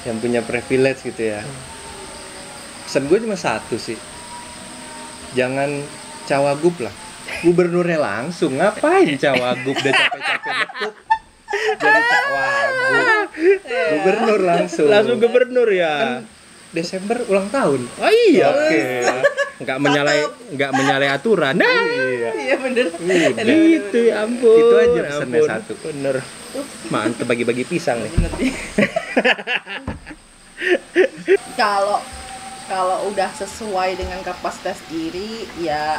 yang punya privilege gitu ya. Pesan gue cuma satu sih, jangan cawagup lah, gubernurnya langsung. Ngapain cawagup, udah capek-capek nekuk jadi cawagup, gubernur langsung gubernur ya. kan Desember ulang tahun. Oh iya. Oke. Nggak menyalahi aturan. Nah, Iya bener. gitu ya ampun. Itu aja pesannya ampun. satu. Bener. Mantep bagi-bagi pisang nih. Bener sih. Kalau udah sesuai dengan kapasitas diri ya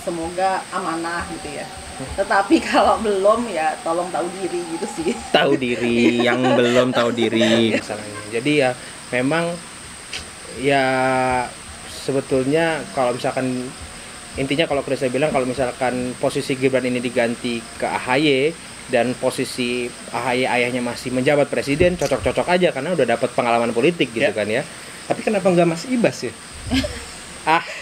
semoga amanah gitu ya. Tetapi kalau belum ya tolong tahu diri gitu sih. Tahu diri, yang belum tahu diri misalnya. Jadi ya memang ya sebetulnya kalau misalkan intinya kalau saya bilang kalau misalkan posisi Gibran ini diganti ke AHY dan posisi AHY ayahnya masih menjabat presiden, cocok-cocok aja karena udah dapat pengalaman politik gitu kan ya. Tapi kenapa nggak Mas Ibas ya?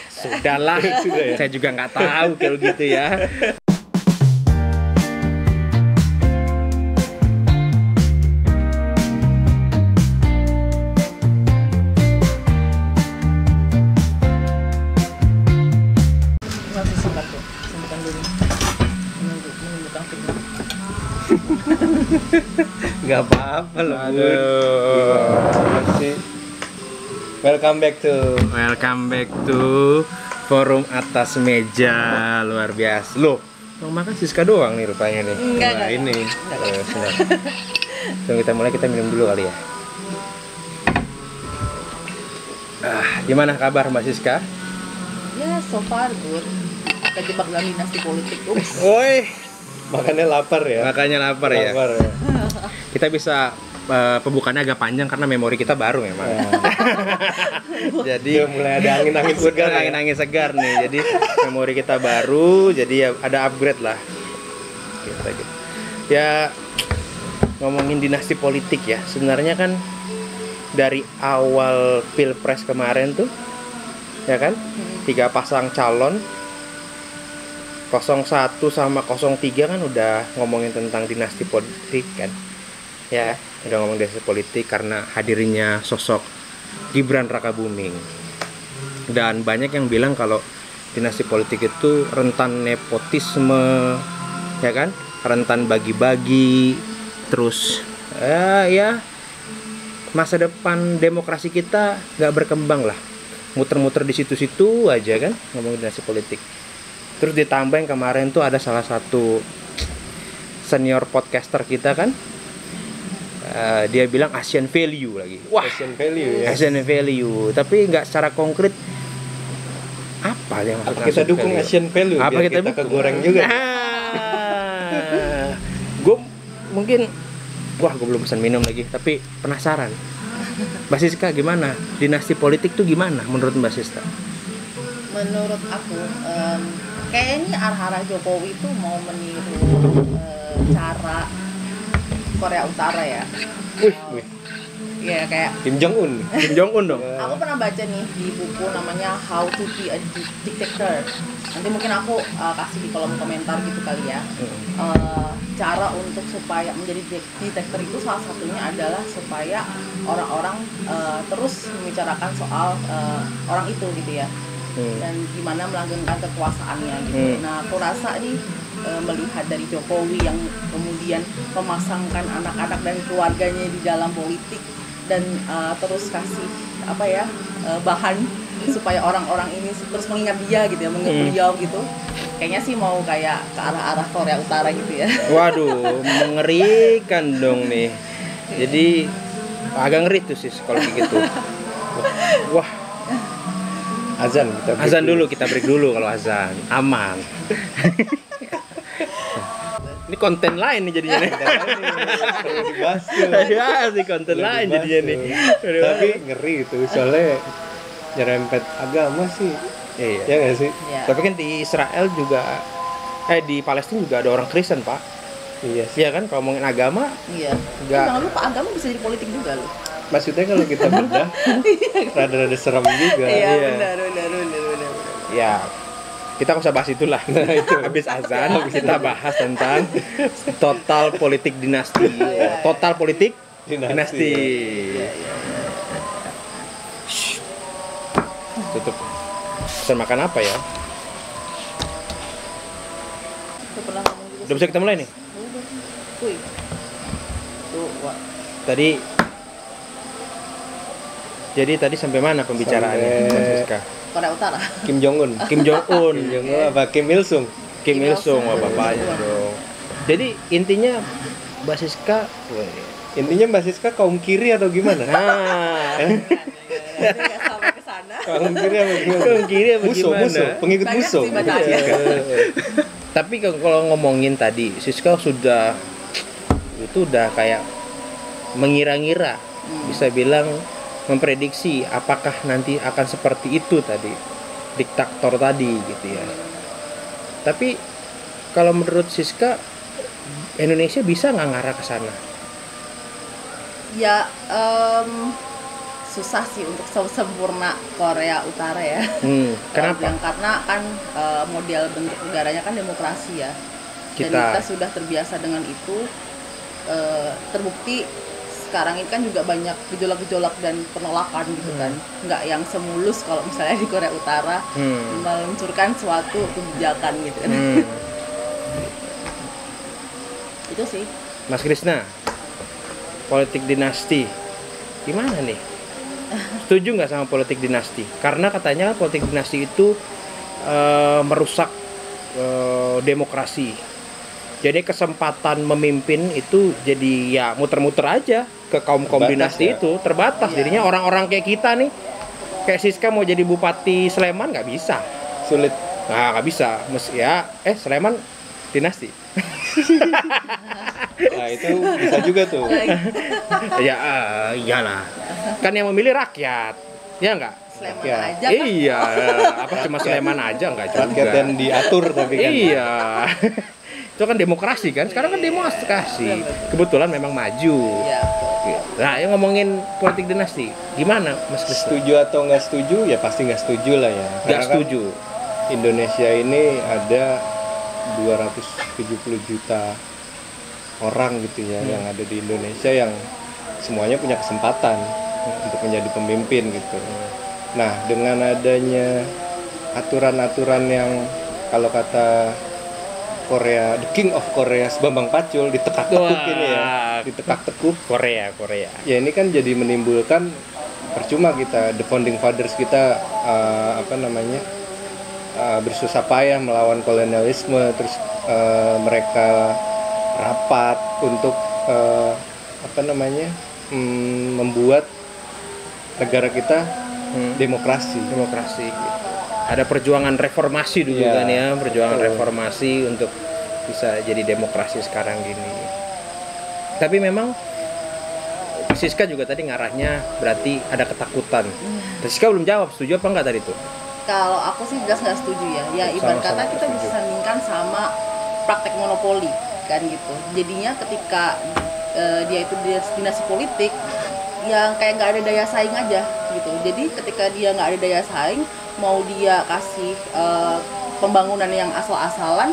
Sudahlah. Sudah ya? Saya juga nggak tahu kalau gitu ya. Masih sempat tuh, simpan dulu. Menunggu kang Firman. Nggak apa-apa loh, Bun. Aduh. Gimana sih? Welcome back to forum atas meja luar biasa. Loh, mau makan Siska doang nih rupanya nih. Enggak. ini. Sebentar. Sebelum kita mulai kita minum dulu kali ya. Gimana kabar Mbak Siska? Ya so far good. Kejebak dalam dinasti politik. Woi, Makannya lapar ya. makanya lapar ya. Lapar ya. Kita bisa pembukaannya agak panjang karena memori kita baru memang. Jadi Udah mulai ada angin-angin segar. Ya? angin-angin segar nih. Jadi memori kita baru, jadi ya ada upgrade lah. Gitu. Ya ngomongin dinasti politik ya. Sebenarnya kan dari awal Pilpres kemarin tuh ya kan 3 pasang calon 01 sama 03 kan udah ngomongin tentang dinasti politik kan. Ya, udah ngomong dinasti politik karena hadirnya sosok Gibran Rakabuming. Dan banyak yang bilang kalau dinasti politik itu rentan nepotisme, ya kan? Rentan bagi-bagi, terus ya masa depan demokrasi kita nggak berkembang lah. Muter-muter di situ-situ aja kan ngomongin dinasti politik. Terus ditambah yang kemarin tuh ada salah satu senior podcaster kita kan, dia bilang Asian value lagi. Wah, Asian value ya. Asian value, tapi nggak secara konkret apa yang maksud Apa kita dukung Asian value? Apa biar kita kita dukung? kegoreng juga. Gue mungkin, gue belum pesan minum lagi, tapi penasaran. Mbak Siska gimana? Dinasti politik tuh gimana menurut Mbak Siska? Menurut aku kayaknya arah-arah Jokowi itu mau meniru cara Korea Utara ya. Wih. Ya kayak Kim Jong Un. Kim Jong Un dong. aku pernah baca nih di buku namanya How to be a Dictator. Nanti mungkin aku kasih di kolom komentar gitu kali ya. Cara untuk supaya menjadi dictator itu salah satunya adalah supaya orang-orang terus membicarakan soal orang itu gitu ya. Dan gimana melanggengkan kekuasaannya gitu. Nah, aku rasa nih melihat dari Jokowi yang kemudian memasangkan anak-anak dan keluarganya di dalam politik dan terus kasih bahan supaya orang-orang ini terus mengingat dia gitu ya, mengingat beliau gitu. Kayaknya sih mau kayak ke arah-arah Korea Utara gitu ya. Waduh, mengerikan dong nih. Jadi agak ngeri tuh sih kalau kayak gitu. Wah, Azan kita break dulu kalau azan. Aman. Ini konten lain nih jadinya nih. Perlu dibahas tuh. Ya, sih konten Perlu lain dibahas jadinya nih. tuh. Tapi ngeri itu soalnya nyerempet agama sih. Iya. Ya nggak sih? Ya. Tapi kan di Israel juga di Palestina juga ada orang Kristen, Pak. Iya sih. Iya kan kalau ngomongin agama Iya. Nggak. Jangan lupa agama bisa jadi politik juga loh. Maksudnya kalau kita bedah rada-rada serem juga. Iya, benar. ya kita nggak usah bahas itulah. Itu habis azan kita bahas tentang total politik dinasti. Total politik Dinasti. Shh. Tutup. Pesan makan apa ya? Udah pernah ngomong juga Udah bisa kita mulai nih? Udah. Wih. Tuh, wah. Jadi tadi sampai mana pembicaraannya, Mas Siska? Korea Utara. Kim Jong Un. Kim Jong Un. Kim Jong Un apa Kim Il Sung? Kim Il Sung, wah Kim Il Sung. bapaknya dong. Jadi intinya Mbak Siska, Intinya Mbak Siska kaum kiri atau gimana? nah, Nanti nggak sampai ke sana. Kaum kiri apa gimana? Kaum kiri apa Musuh, gimana? musuh, pengikut Banyak musuh. sih bacaannya. Tapi kalau ngomongin tadi, Siska sudah kayak mengira-ngira, bisa bilang memprediksi apakah nanti akan seperti itu tadi, diktator tadi gitu ya. Tapi kalau menurut Siska, Indonesia bisa nggak ngarah ke sana? Ya, susah sih untuk sempurna Korea Utara ya. Kenapa? Karena kan model bentuk negaranya kan demokrasi ya. Dan Kita- kita sudah terbiasa dengan itu. Terbukti sekarang ini kan juga banyak gejolak-gejolak dan penolakan gitu kan. Nggak yang semulus kalau misalnya di Korea Utara meluncurkan suatu kebijakan gitu kan. Itu sih. Mas Krisna, politik dinasti, gimana nih? Setuju nggak sama politik dinasti? Karena katanya politik dinasti itu merusak demokrasi. Jadi kesempatan memimpin itu jadi ya muter-muter aja ke kaum-kaum Terbatas dinasti ya. itu, terbatas. Iya. Jadinya orang-orang kayak kita nih, kayak Siska mau jadi bupati Sleman nggak bisa. Sulit. Nah, nggak bisa. Sleman dinasti. Nah, itu bisa juga tuh. Ya iyalah. Kan yang memilih rakyat. Ya enggak? Sleman Ya. aja kan. Iya, apa cuma Sleman aja enggak juga. Rakyat yang diatur tapi kan. Iya. Itu kan demokrasi kan? Sekarang kan demokrasi. Kebetulan memang maju. Iya. Nah, yang ngomongin politik dinasti, gimana Mas Krisna? Setuju atau nggak setuju ya pasti nggak setuju lah ya. Nggak Karena kan setuju. Indonesia ini ada 270 juta orang gitu ya yang ada di Indonesia yang semuanya punya kesempatan untuk menjadi pemimpin gitu. Nah, dengan adanya aturan-aturan yang kalau kata Korea, the King of Korea, Bambang Pacul ditekak-tekuk ini ya, ditekak-tekuk. Korea. Ya ini kan jadi menimbulkan percuma kita, the founding fathers kita bersusah payah melawan kolonialisme, terus mereka rapat untuk membuat negara kita demokrasi. Gitu. Ada perjuangan reformasi dulu Iya, kan ya, perjuangan betul. reformasi untuk bisa jadi demokrasi sekarang gini. Tapi memang Siska juga tadi ngarahnya berarti ada ketakutan. Siska belum jawab, setuju apa enggak tadi tuh? Kalau aku sih jelas nggak setuju ya. Ya ibarat Sama-sama kata kita setuju. bisa sandingkan sama praktek monopoli kan gitu. Jadinya ketika dia itu dinasti politik yang kayak nggak ada daya saing aja gitu. Jadi ketika dia nggak ada daya saing, mau dia kasih pembangunan yang asal-asalan,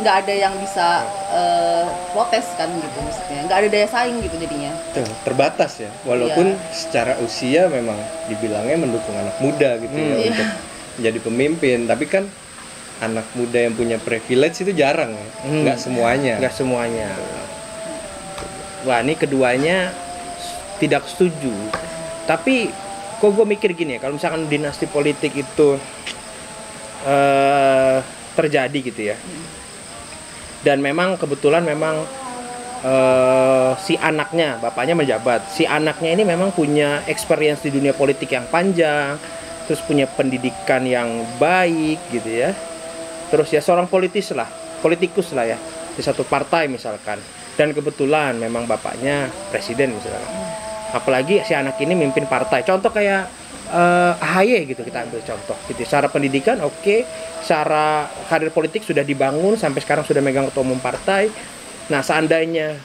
nggak ada yang bisa protes kan gitu maksudnya. Nggak ada daya saing gitu jadinya. Tuh, terbatas ya. Walaupun secara usia memang dibilangnya mendukung anak muda gitu ya Iya. untuk menjadi pemimpin, tapi kan anak muda yang punya privilege itu jarang ya. Nggak semuanya. Nggak semuanya. Wah, ini keduanya tidak setuju. Tapi kok gue mikir gini ya, kalau misalkan dinasti politik itu terjadi gitu ya, dan memang kebetulan memang si anaknya, bapaknya menjabat, si anaknya ini memang punya experience di dunia politik yang panjang, terus punya pendidikan yang baik gitu ya, terus ya seorang politikus lah ya, di satu partai misalkan, dan kebetulan memang bapaknya presiden misalkan, apalagi si anak ini mimpin partai, contoh kayak AHY gitu, kita ambil contoh gitu. Secara pendidikan oke, secara karir politik sudah dibangun sampai sekarang sudah megang ketua umum partai. Nah, seandainya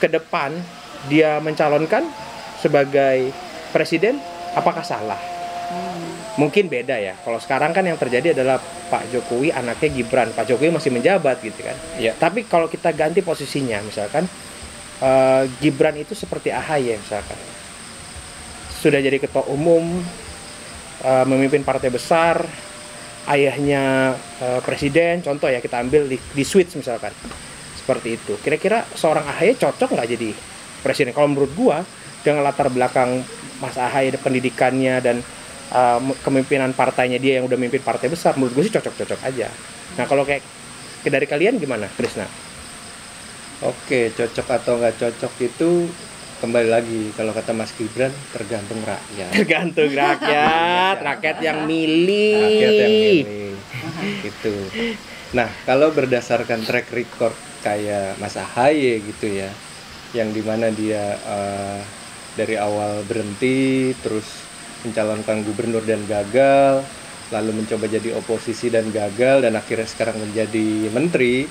ke depan dia mencalonkan sebagai presiden, apakah salah? Mungkin beda ya. Kalau sekarang kan yang terjadi adalah Pak Jokowi anaknya Gibran. Pak Jokowi masih menjabat gitu kan. Iya. Tapi kalau kita ganti posisinya, misalkan Gibran itu seperti AHY misalkan, sudah jadi ketua umum, memimpin partai besar, ayahnya presiden, contoh ya, kita ambil di Swiss misalkan, seperti itu. Kira-kira seorang AHY cocok nggak jadi presiden? Kalau menurut gua, dengan latar belakang Mas AHY, pendidikannya dan kepemimpinan partainya, dia yang udah memimpin partai besar, menurut gue sih cocok-cocok aja. Nah kalau kayak dari kalian gimana, Krisna? Oke, cocok atau nggak cocok itu kembali lagi, kalau kata Mas Gibran, tergantung rakyat. Tergantung rakyat yang milih. Rakyat yang milih. Gitu. Nah, kalau berdasarkan track record kayak Mas AHY gitu ya, yang dimana dia dari awal berhenti, terus mencalonkan gubernur dan gagal, lalu mencoba jadi oposisi dan gagal, dan akhirnya sekarang menjadi menteri,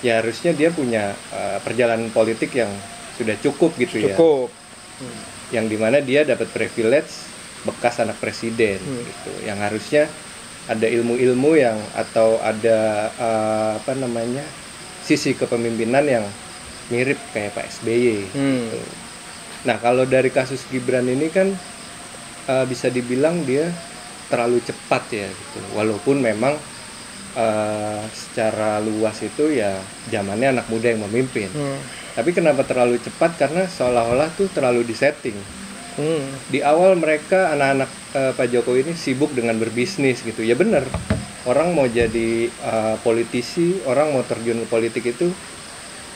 ya harusnya dia punya perjalanan politik yang sudah cukup gitu ya. Cukup. Yang dimana dia dapat privilege bekas anak presiden gitu, yang harusnya ada ilmu-ilmu yang, atau ada sisi kepemimpinan yang mirip kayak Pak SBY gitu. Nah kalau dari kasus Gibran ini kan bisa dibilang dia terlalu cepat ya gitu. Walaupun memang secara luas itu ya zamannya anak muda yang memimpin. Tapi kenapa terlalu cepat? Karena seolah-olah tuh terlalu disetting. Di awal mereka, anak-anak Pak Jokowi ini sibuk dengan berbisnis gitu. Ya benar, orang mau jadi politisi, orang mau terjun ke politik itu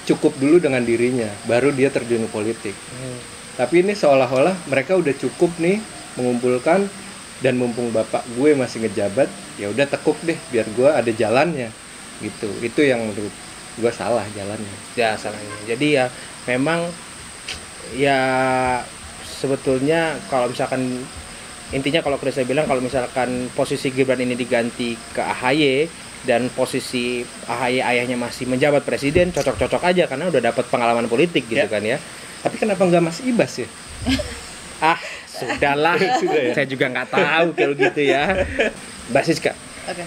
cukup dulu dengan dirinya, baru dia terjun ke politik. Tapi ini seolah-olah mereka udah cukup nih mengumpulkan, dan mumpung bapak gue masih ngejabat, ya udah tekuk deh biar gue ada jalannya gitu. Itu yang menurut gue salah jalannya. Ya salahnya. Jadi ya memang ya sebetulnya kalau misalkan intinya, kalau Krisna bilang kalau misalkan posisi Gibran ini diganti ke AHY dan posisi AHY ayahnya masih menjabat presiden, cocok-cocok aja karena udah dapat pengalaman politik gitu kan ya. Tapi kenapa nggak Mas Ibas ya? Sudahlah. Sudah ya? Saya juga nggak tahu kalau gitu ya. Mbak Siska. Oke.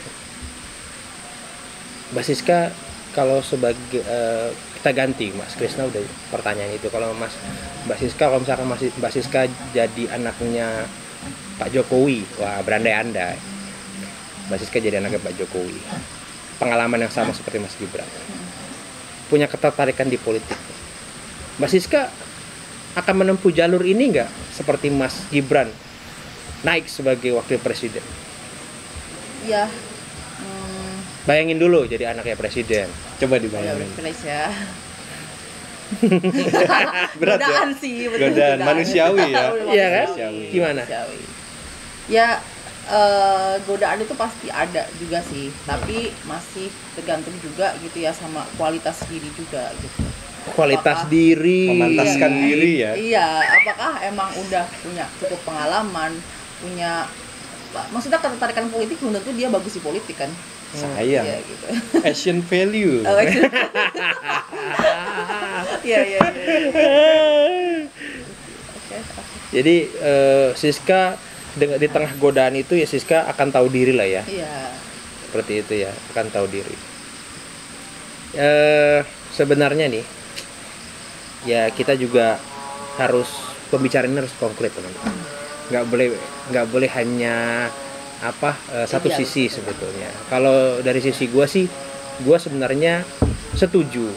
Mbak Siska, kalau sebagai kita ganti, Mas Krisna udah pertanyaan itu. Kalau Mbak Siska, kalau misalkan Mbak Siska jadi anaknya Pak Jokowi, wah berandai-andai. Mbak Siska jadi anaknya Pak Jokowi. Pengalaman yang sama seperti Mas Gibran. Punya ketertarikan di politik. Mbak Siska akan menempuh jalur ini nggak seperti Mas Gibran naik sebagai wakil presiden? Iya. Bayangin dulu jadi anaknya presiden. Coba dibayangin. Ya. Berat ya? Godaan sih, Godaan manusiawi ya. Iya kan? Manusiawi. Gimana? Manusiawi. Ya, godaan itu pasti ada juga sih, tapi masih tergantung juga gitu ya sama kualitas diri juga gitu. Kualitas Apakah diri, memantaskan diri ya. Iya, apakah emang udah punya cukup pengalaman, punya, maksudnya ketertarikan politik belum tentu dia bagus di politik kan? Sayang. Iya gitu. Asian value. Iya. Oke. Jadi Siska di tengah godaan itu ya Siska akan tahu diri lah ya. Iya. Seperti itu ya, akan tahu diri. Sebenarnya nih, ya kita juga harus pembicaraannya harus konkret teman-teman. Nggak boleh hanya satu sisi sebetulnya. Kalau dari sisi gue sih, gue sebenarnya setuju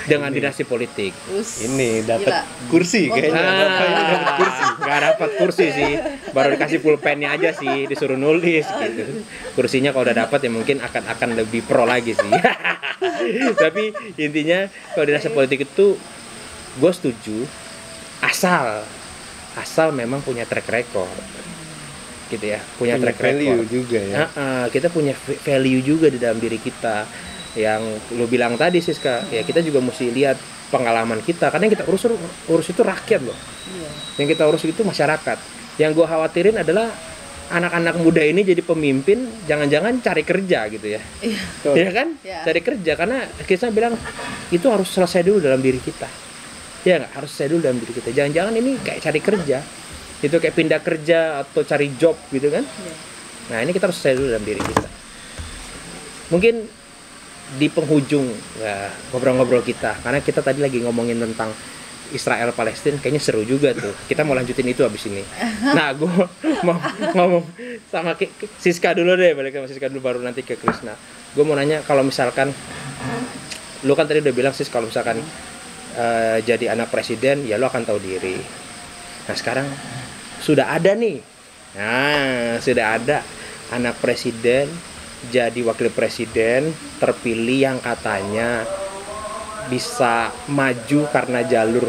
dengan dinasti politik. Ini dapat kursi kayaknya. Dapat kursi. Nggak dapat kursi sih, baru dikasih pulpennya aja sih, disuruh nulis gitu. Kursinya kalau udah dapat ya mungkin akan lebih pro lagi sih. Tapi intinya kalau dinasti politik itu gue setuju, asal memang punya track record gitu ya, punya track value record juga ya. Kita punya value juga di dalam diri kita. Yang lu bilang tadi Siska, ya kita juga mesti lihat pengalaman kita, karena yang kita urus itu rakyat loh. Iya. Yang kita urus itu masyarakat. Yang gue khawatirin adalah anak-anak muda ini jadi pemimpin, jangan-jangan cari kerja gitu ya. Iya kan? Iya. Cari kerja, karena kita bilang itu harus selesai dulu dalam diri kita. Ya nggak, harus selesai dulu dalam diri kita. Jangan-jangan ini kayak cari kerja, itu kayak pindah kerja atau cari job gitu kan? Iya. Nah ini kita harus selesai dulu dalam diri kita. Mungkin di penghujung ngobrol-ngobrol kita, karena kita tadi lagi ngomongin tentang Israel Palestina, kayaknya seru juga tuh. Kita mau lanjutin itu abis ini. Nah, gue mau ngomong sama Siska dulu deh, balik sama Siska dulu baru nanti ke Krisna. Gue mau nanya, kalau misalkan lu kan tadi udah bilang Sis, kalau misalkan jadi anak presiden ya lu akan tahu diri. Nah, sekarang sudah ada nih. Nah, sudah ada anak presiden jadi wakil presiden terpilih yang katanya bisa maju karena jalur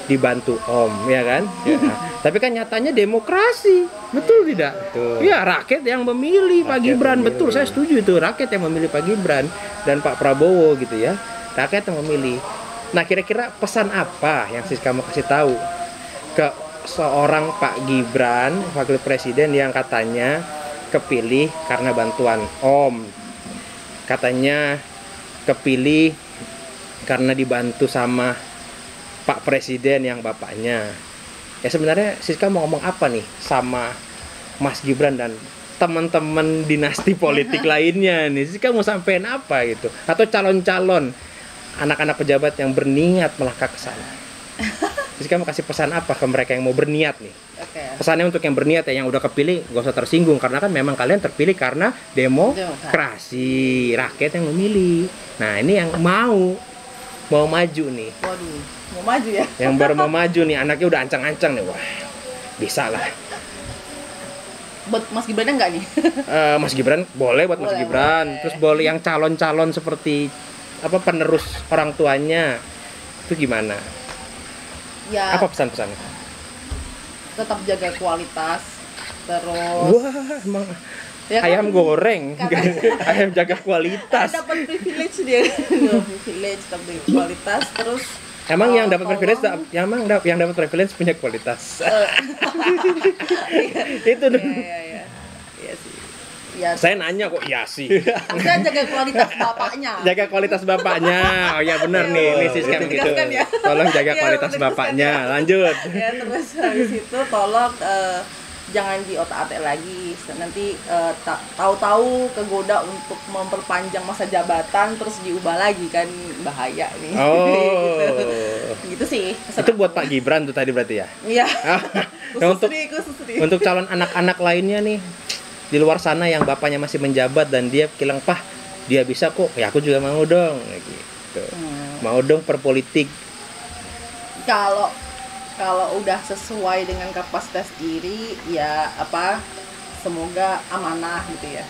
dibantu Om, ya kan? Ya. Tapi kan nyatanya demokrasi, betul tidak? Betul. Ya, rakyat yang memilih Pak Rakyat Gibran, memilih. betul, saya setuju itu, rakyat yang memilih Pak Gibran dan Pak Prabowo gitu ya, rakyat yang memilih. Nah, kira-kira pesan apa yang Siska mau kasih tahu ke seorang Pak Gibran, wakil presiden yang katanya kepilih karena bantuan Om, katanya kepilih karena dibantu sama Pak Presiden yang bapaknya. Ya sebenarnya Siska mau ngomong apa nih sama Mas Gibran dan teman-teman dinasti politik lainnya nih? Siska mau sampein apa gitu? Atau calon-calon anak-anak pejabat yang berniat melangkah ke sana? Siska mau kasih pesan apa ke mereka yang mau berniat nih? Oke. Pesannya untuk yang berniat ya, yang udah kepilih gak usah tersinggung, karena kan memang kalian terpilih karena demokrasi, rakyat yang memilih. Nah, ini yang mau maju nih, Waduh, mau maju ya? yang baru mau maju nih, anaknya udah ancang-ancang nih, wah bisa lah. Buat Mas Gibran enggak nih? Mas Gibran boleh buat Mas Boleh, Gibran, boleh. terus boleh yang calon-calon seperti apa penerus orang tuanya itu gimana? Ya, Apa pesan-pesannya? tetap jaga kualitas. Terus Wah, emang ya kan, ayam goreng, ayam jaga kualitas. dapat privilege dia. Privilege tapi kualitas terus Emang yang dapat tolong- privilege, yang dapat privilege punya kualitas. Itu dong. Iya. Iya sih. Ya, Saya nanya kok, iya sih. maksudnya jaga kualitas bapaknya. Jaga kualitas bapaknya. Oh ya benar nih, ini Siska Itu begitu. ditegaskan ya. Tolong jaga Iya, kualitas ditegaskan bapaknya. ya. Lanjut. Ya, terus habis itu tolong jangan di otak-atik lagi. Nanti tahu-tahu kegoda untuk memperpanjang masa jabatan terus diubah lagi kan bahaya nih. Oh. Gitu sih. Itu buat Pak Gibran tuh tadi berarti ya. Iya. Nah, untuk khusus nih. untuk calon anak-anak lainnya nih di luar sana yang bapaknya masih menjabat dan dia bilang, "Pah, dia bisa kok. Ya aku juga mau dong." Gitu. Mau dong perpolitik. Kalau udah sesuai dengan kapasitas diri ya semoga amanah gitu ya.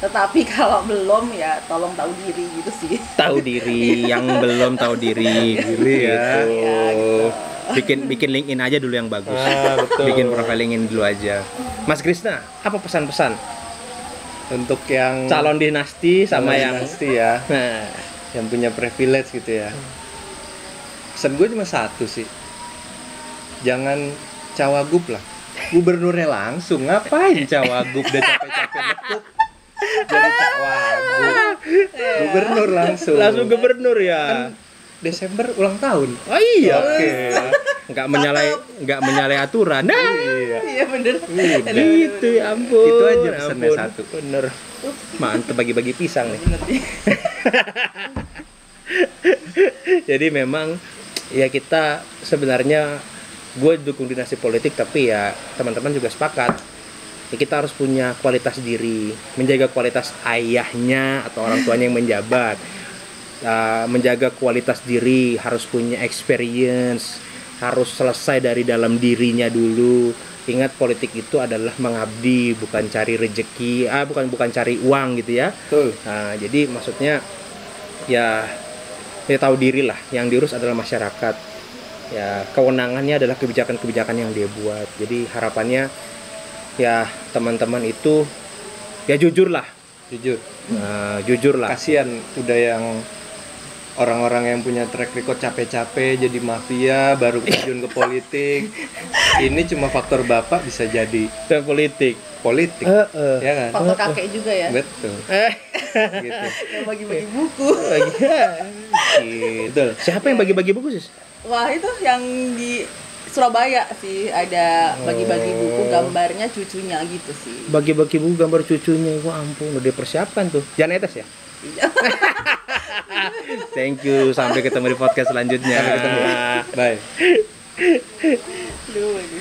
Tetapi kalau belum ya tolong tahu diri gitu sih. Tahu diri, yang belum tahu diri, ya. gitu. Ya, gitu. Bikin LinkedIn aja dulu yang bagus. Betul. Bikin profil LinkedIn dulu aja. Mas Krisna, apa pesan-pesan Untuk yang calon dinasti sama yang dinasti ya, nah, yang punya privilege gitu ya. Pesan gue cuma satu sih. Jangan cawagup lah. Gubernurnya langsung, ngapain cawagup, udah capek-capek nekuk jadi cawagup. Gubernur langsung. langsung gubernur Kan ya. Desember ulang tahun. Oh iya. Oke. Nggak menyalahi aturan. Nah, Iya. Iya bener. gitu ya ampun. Itu aja pesannya ampun. satu. Bener. Mantep bagi-bagi pisang nih. Bener nih. Jadi memang ya kita sebenarnya gue dukung dinasti politik, tapi ya teman-teman juga sepakat ya kita harus punya kualitas diri, menjaga kualitas ayahnya atau orang tuanya yang menjabat. Menjaga kualitas diri, harus punya experience, harus selesai dari dalam dirinya dulu. Ingat, politik itu adalah mengabdi, bukan cari rejeki, bukan cari uang gitu ya. Betul. Nah, jadi maksudnya ya tahu diri lah, yang diurus adalah masyarakat. Ya, kewenangannya adalah kebijakan-kebijakan yang dia buat. Jadi harapannya ya teman-teman itu ya jujur lah. Jujur lah. Kasihan udah yang orang-orang yang punya track record capek-capek jadi mafia baru terjun ke politik. Ini cuma faktor bapak bisa jadi Dan politik. ya kan? Faktor kakek juga ya. Betul. Gitu. Yang bagi-bagi buku. Gitu. Siapa yang bagi-bagi buku sih? Wah, itu yang di Surabaya sih ada bagi-bagi buku gambarnya cucunya gitu sih. Bagi-bagi buku gambar cucunya, wah ampun, udah dipersiapkan tuh. Jangan etes ya? Thank you, sampai ketemu di podcast selanjutnya. Sampai ketemu. Bye. Duh, ini.